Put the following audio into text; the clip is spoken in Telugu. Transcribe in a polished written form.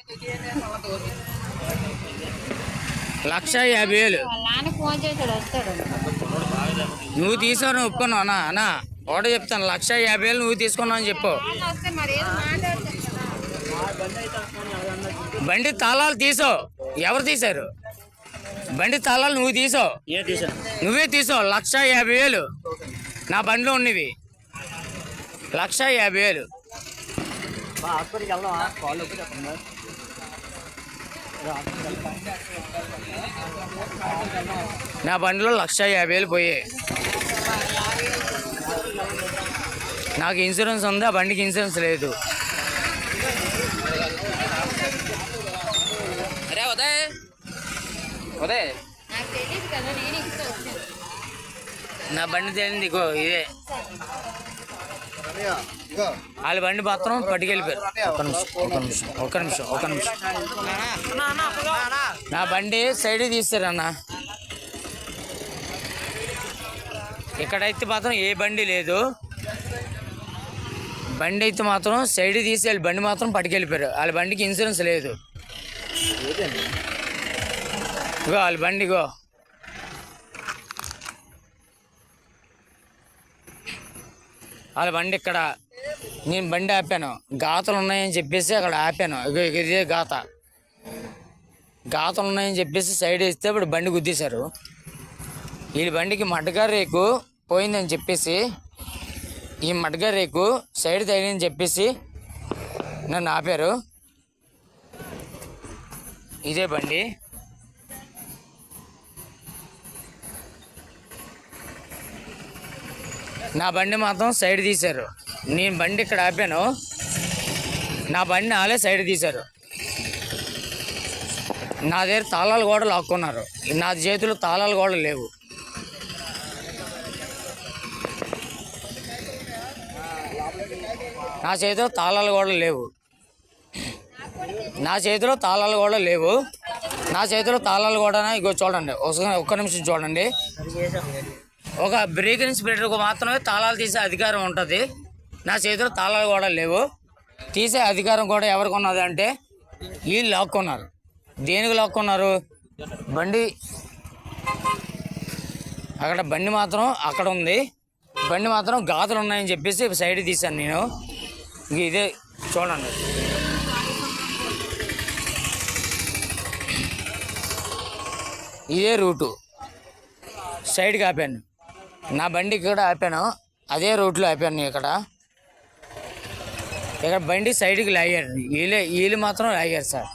1,50,000 నువ్వు తీసావు, ఒప్పుకున్నావు అన్నా. అన్నా ఒకటే చెప్తాను, 1,50,000 నువ్వు తీసుకున్నావు అని చెప్పు. బండి తాళాలు తీసావు, ఎవరు తీశారు? బండి తాళాలు నువ్వు తీసావు, నువ్వే తీసావు. 1,50,000 నా బండిలో ఉన్నవి. 1,50,000 నా బండిలో 1,50,000 పోయాయి. నాకు ఇన్సూరెన్స్ ఉంది, ఆ బండికి ఇన్సూరెన్స్ లేదు. నా బండి తెలియదు. ఇగో ఇదే వాళ్ళ బండి మాత్రం పట్టుకెళ్ళిపోయారు. ఒక్క నిమిషం. నా బండి సైడ్ తీస్తారు అన్న. ఇక్కడైతే మాత్రం ఏ బండి లేదు. బండి అయితే మాత్రం సైడ్ తీసి వాళ్ళ బండి మాత్రం పట్టుకెళ్ళిపోయారు. వాళ్ళ బండికి ఇన్సూరెన్స్ లేదు. ఇగో వాళ్ళ బండి, ఇగో వాళ్ళ బండి ఇక్కడ. నేను బండి ఆపాను, గాతలు ఉన్నాయని చెప్పేసి అక్కడ ఆపాను. ఇదే గాతలు ఉన్నాయని చెప్పేసి సైడ్ వేస్తే ఇప్పుడు బండి గుద్దేశారు. ఈ బండికి మడ్డగా రేకు పోయిందని చెప్పేసి, ఈ మడ్డగా రేకు సైడ్ తగిలిందని చెప్పేసి నన్ను ఆపారు. ఇదే బండి. నా బండి మాత్రం సైడ్ తీశారు. నేను బండి ఇక్కడ ఆపాను, నా బండి వాళ్ళే సైడ్ తీశారు. నా దగ్గర తాళాలు కూడా లాక్కున్నారు. నా చేతిలో తాళాలు కూడా లేవు. నా చేతిలో తాళాలు కూడా లేవు. నా చేతిలో తాళాలు కూడా ఇగో చూడండి, ఒక్క నిమిషం చూడండి. ఒక బ్రేక్ ఇన్స్పెక్టర్కు మాత్రమే తాళాలు తీసే అధికారం ఉంటుంది. నా చేతిలో తాళాలు కూడా లేవు. తీసే అధికారం కూడా ఎవరికి ఉన్నది అంటే వీళ్ళు లాక్కున్నారు. దేనికి లాక్కున్నారు? బండి అక్కడ, బండి మాత్రం అక్కడ ఉంది. బండి మాత్రం గాతులు ఉన్నాయని చెప్పేసి సైడ్ తీశాను నేను. ఇదే చూడండి, ఇదే రూటు. సైడ్కి ఆపాను, నా బండి ఇక్కడ ఆపాను, అదే రూట్లో ఆపాను. ఇక్కడ బండి సైడ్కి లాగారు. వీళ్ళు మాత్రం లాగారు సార్.